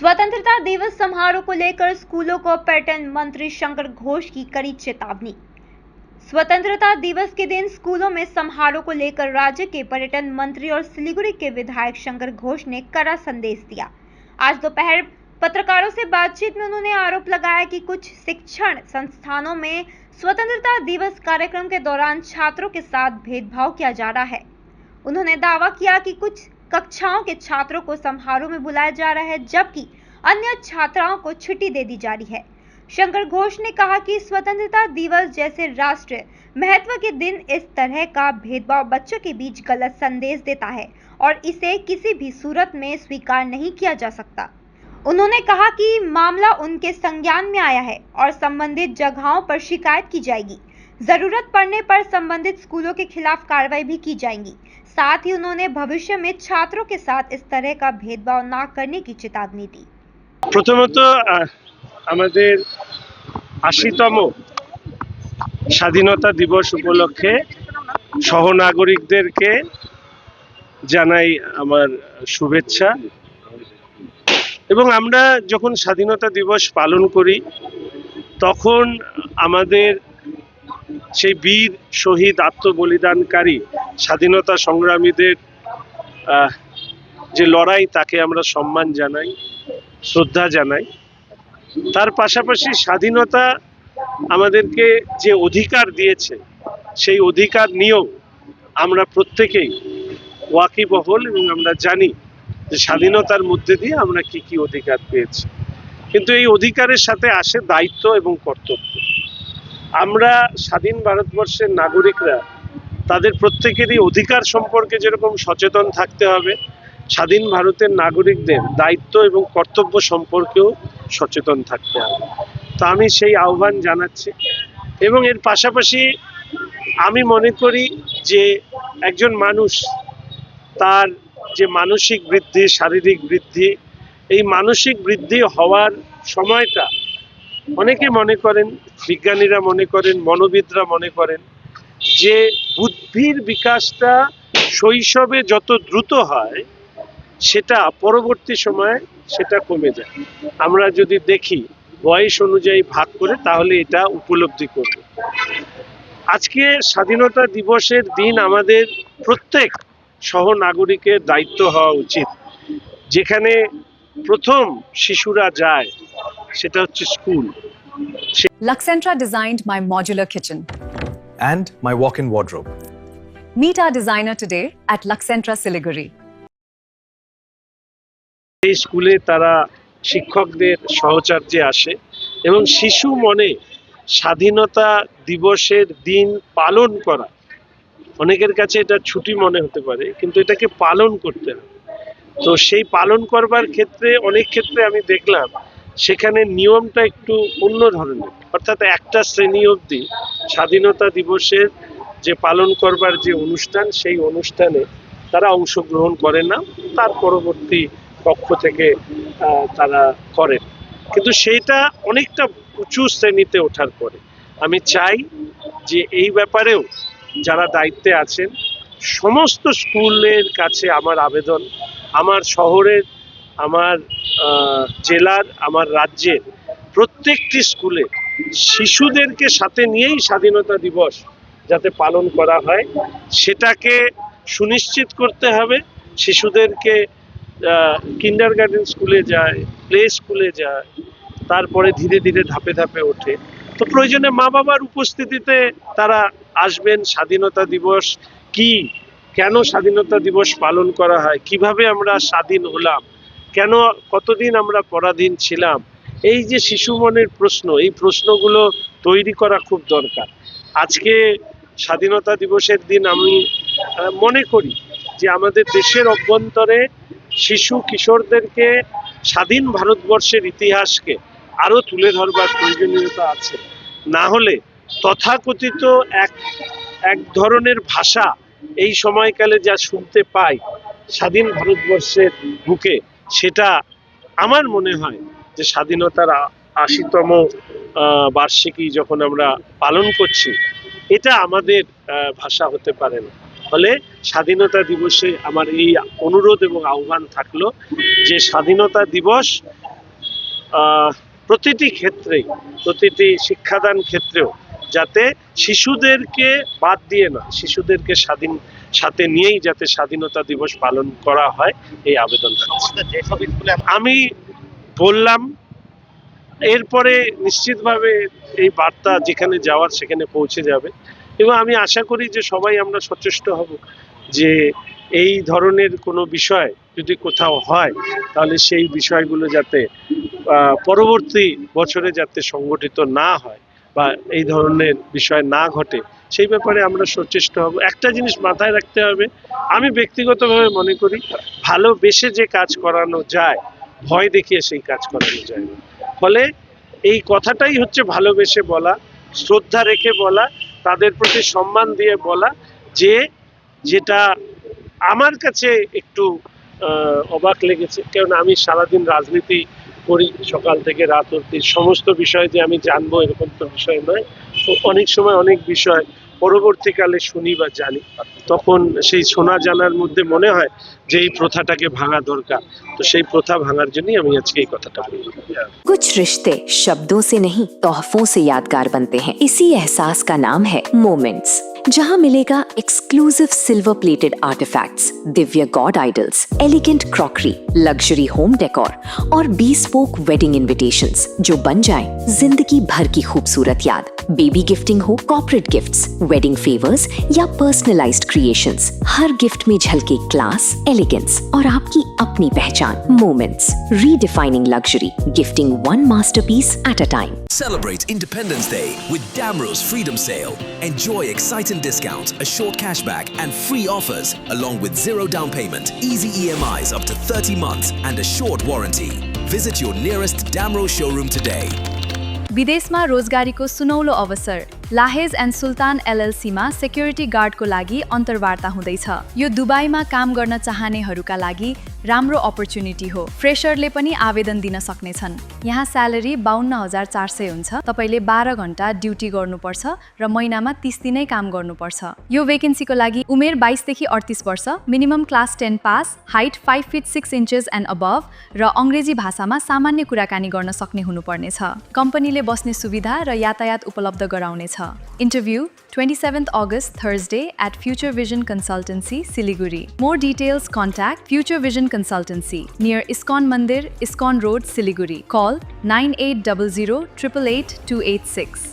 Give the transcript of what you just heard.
स्वतंत्रता दिवस समारोह को लेकर स्कूलों को पर्यटन मंत्री शंकर घोष की कड़ी चेतावनी। स्वतंत्रता दिवस के दिन स्कूलों में समारोह को लेकर राज्य के पर्यटन मंत्री और सिलीगुड़ी के विधायक शंकर घोष ने कड़ा संदेश दिया। आज दोपहर पत्रकारों से बातचीत में उन्होंने आरोप लगाया कि कुछ शिक्षण संस्थानों में स्वतंत्रता दिवस कार्यक्रम के दौरान छात्रों के साथ भेदभाव किया जा रहा है। उन्होंने दावा किया कि कुछ कक्षाओं के छात्रों को समारोह में बुलाया जा रहा है, जबकि अन्य छात्राओं को छुट्टी दे दी जा रही है। शंकर घोष ने कहा कि स्वतंत्रता दिवस जैसे राष्ट्रीय महत्व के दिन इस तरह का भेदभाव बच्चों के बीच गलत संदेश देता है और इसे किसी भी सूरत में स्वीकार नहीं किया जा सकता। उन्होंने कहा कि मामला उनके संज्ञान में आया है और संबंधित जगहों पर शिकायत की जाएगी। जरूरत पड़ने पर संबंधित स्कूलों के खिलाफ कार्रवाई भी की जाएगी। साथ ही उन्होंने भविष्य में छात्रों के साथ इस तरह का भेदभाव न करने की चेतावनी दी। प्रथमत আমাদের ৮০তম স্বাধীনতা দিবস উপলক্ষে সহনাগরিকদেরকে জানাই আমার শুভেচ্ছা। এবং আমরা যখন স্বাধীনতা দিবস পালন করি তখন আমাদের সেই বীর শহীদ আত্মবলিদানকারী স্বাধীনতা সংগ্রামীদের যে লড়াই তাকে আমরা সম্মান জানাই, শ্রদ্ধা জানাই। তার পাশাপাশি স্বাধীনতা আমাদেরকে যে অধিকার দিয়েছে সেই অধিকার নিয়েও আমরা প্রত্যেকেই ওয়াকিবহল এবং আমরা জানি যে স্বাধীনতার মধ্যে দিয়ে আমরা কি কি অধিকার পেয়েছি। কিন্তু এই অধিকারের সাথে আসে দায়িত্ব এবং কর্তব্য। আমরা স্বাধীন ভারতবর্ষের নাগরিকরা তাদের প্রত্যেকেরই অধিকার সম্পর্কে যেরকম সচেতন থাকতে হবে, স্বাধীন ভারতের নাগরিকদের দায়িত্ব এবং কর্তব্য সম্পর্কেও সচেতন থাকতে হবে। তো আমি সেই আহ্বান জানাচ্ছি। এবং এর পাশাপাশি আমি মনে করি যে একজন মানুষ তার যে মানসিক বৃদ্ধি, শারীরিক বৃদ্ধি, এই মানসিক বৃদ্ধি হওয়ার সময়টা অনেকে মনে করেন, বিজ্ঞানীরা মনে করেন, মনোবিদরা মনে করেন যে বুদ্ধির বিকাশটা শৈশবে যত দ্রুত হয় সেটা পরবর্তী সময়ে সেটা কমে যায়। আমরা যদি দেখি বয়স অনুযায়ী ভাগ করে তাহলে এটা উপলব্ধি করব। আজকে স্বাধীনতা দিবসের দিন আমাদের প্রত্যেক সহনাগরিকের দায়িত্ব হওয়া উচিত। যেখানে প্রথম শিশুরা যায় সেটা হচ্ছে school. Luxentra designed my modular kitchen and my walk-in wardrobe. Meet our designer today at Luxentra Siliguri. এই স্কুলে তারা শিক্ষকদের সহচর্যে আসে এবং শিশু মনে স্বাধীনতা দিবসের দিন পালন করা, অনেকের কাছে এটা ছুটি মনে হতে পারে, কিন্তু এটাকে পালন করতে হবে। তো সেই পালন করবার ক্ষেত্রে অনেক ক্ষেত্রে আমি দেখলাম সেখানে নিয়মটা একটু অন্য ধরনের, অর্থাৎ একটা শ্রেণী অবধি স্বাধীনতা দিবসের যে পালন করবার যে অনুষ্ঠান সেই অনুষ্ঠানে তারা অংশগ্রহণ করে না, তার পরবর্তী পক্ষ থেকে তারা করেন। কিন্তু সেইটা অনেকটা উঁচু শ্রেণীতে ওঠার পরে আমি চাই যে এই ব্যাপারেও যারা দায়িত্বে আছেন সমস্ত স্কুলের কাছে আমার আবেদন, আমার শহরের, আমার জেলার, আমার রাজ্যের প্রত্যেকটি স্কুলে শিশুদেরকে সাথে নিয়েই স্বাধীনতা দিবস যাতে পালন করা হয় সেটাকে সুনিশ্চিত করতে হবে। শিশুদেরকে কিন্ডারগার্টেন স্কুলে যায়, প্লে স্কুলে যায়, তারপরে ধীরে ধীরে ধাপে ধাপে ওঠে। তো প্রয়োজনে মা বাবার উপস্থিতিতে তারা আসবেন। স্বাধীনতা দিবস কি, কেন স্বাধীনতা দিবস পালন করা হয়, কিভাবে আমরা স্বাধীন হলাম, কেন কতদিন আমরা পরাধীন ছিলাম, এই যে শিশু মনের প্রশ্ন, এই প্রশ্নগুলো তৈরি করা খুব দরকার। আজকে স্বাধীনতা দিবসের দিন আমি মনে করি যে আমাদের দেশের অভ্যন্তরে শিশু কিশোরদেরকে স্বাধীন ভারতবর্ষের ইতিহাসকে আরো তুলে ধরবার প্রয়োজনীয়তা আছে। না হলে তথাকথিত এক ধরনের ভাষা এই সময়কালে যা শুনতে পাই স্বাধীন ভারতবর্ষের বুকে, সেটা আমার মনে হয় যে স্বাধীনতার ৮০তম বার্ষিকী যখন আমরা পালন করছি এটা আমাদের ভাষা হতে পারে না। ফলে স্বাধীনতা দিবসে আমার এই অনুরোধ এবং আহ্বান থাকলো যে স্বাধীনতা দিবস প্রতিটি ক্ষেত্রেই, প্রতিটি শিক্ষাদান ক্ষেত্রেও যাতে শিশুদেরকে বাদ দিয়ে না, শিশুদেরকে সাথে নিয়েই যাতে স্বাধীনতা দিবস পালন করা হয়, এই আবেদন রাখছি। আমি বললাম, এরপরে নিশ্চিতভাবে এই বার্তা যেখানে যাওয়ার সেখানে পৌঁছে যাবে, এবং আমি আশা করি যে সবাই আমরা সচেষ্ট হব যে এই ধরনের কোনো বিষয় যদি কোথাও হয় তাহলে সেই বিষয়গুলো যাতে পরবর্তী বছরে যাতে সংগঠিত না হয় বা এই ধরনের বিষয় না ঘটে, সেই ব্যাপারে আমরা সচেষ্ট হব। একটা জিনিস মাথায় রাখতে হবে, আমি ব্যক্তিগতভাবে মনে করি ভালোবেসে যে কাজ করানো যায়, ভয় দেখিয়ে সেই কাজ করানো যায় না। ফলে এই কথাটাই হচ্ছে ভালোবেসে বলা, শ্রদ্ধা রেখে বলা, তাদের প্রতি সম্মান দিয়ে বলা, যে যেটা আমার কাছে একটু অবাক লেগেছে, কারণ আমি সারাদিন রাজনীতি করি সকাল থেকে রাত অবধি, সমস্ত বিষয় যে আমি জানবো এরকম তো বিষয় নয়। তো অনেক সময় অনেক বিষয় পরবর্তীকালে শুনি বা জানি, তখন সেই শোনা জানার মধ্যে মনে হয় যে এই প্রথাটাকে ভাঙা দরকার। তো সেই প্রথা ভাঙার জন্যই আমি আজকে এই কথাটা বলি। कुछ रिश्ते शब्दों से नहीं तोहफों से यादगार बनते हैं। इसी एहसास का नाम है मोमेंट्स, जहां मिलेगा exclusive silver plated artefacts, Divya God idols, elegant crockery, luxury home decor और bespoke वेडिंग इनविटेशंस जो बन जाएं जिंदगी भर की खूबसूरत याद। बेबी गिफ्टिंग हो, कॉर्पोरेट गिफ्ट्स, वेडिंग फेवर्स या पर्सनलाइज्ड क्रिएशंस, हर गिफ्ट में झलके क्लास, एलिगेंस और आपकी अपनी पहचान। Moments, redefining luxury, gifting one masterpiece at a time. Celebrate Independence Day with Damro's Freedom Sale. Enjoy exciting discounts, a short cashback and free offers along with zero down payment, easy EMIs up to 30 months and a short warranty. Visit your nearest Damro showroom today. विदेशमा रोजगारीको सुनौलो अवसर। लाहेज end सुल्तान एलएलसीमा security गार्डको लागि अन्तर्वार्ता हुँदैछ। यो दुबईमा काम गर्न चाहनेहरूका लागि राम्रो अपर्च्युनिटी हो। फ्रेशरले पनि आवेदन दिन सक्नेछन्। यहाँ स्यालेरी 52,400 हुन्छ। तपाईले 12 घण्टा ड्युटी गर्नुपर्छ र महिनामा 30 दिनै काम गर्नुपर्छ। यो भेकेन्सीको लागि उमेर 22 देखि 38 वर्ष, minimum class 10 pass, height 5 feet 6 inches and above र अंग्रेजी भाषामा सामान्य कुराकानी गर्न सक्ने हुनुपर्नेछ। कम्पनीले बस्ने सुविधा र यातायात उपलब्ध गराउनेछ। Interview 27th August Thursday at Future Vision Consultancy, Siliguri. More details contact Future Vision Consultancy near ISKCON Mandir, ISKCON Road, Siliguri. Call 9800 888 286.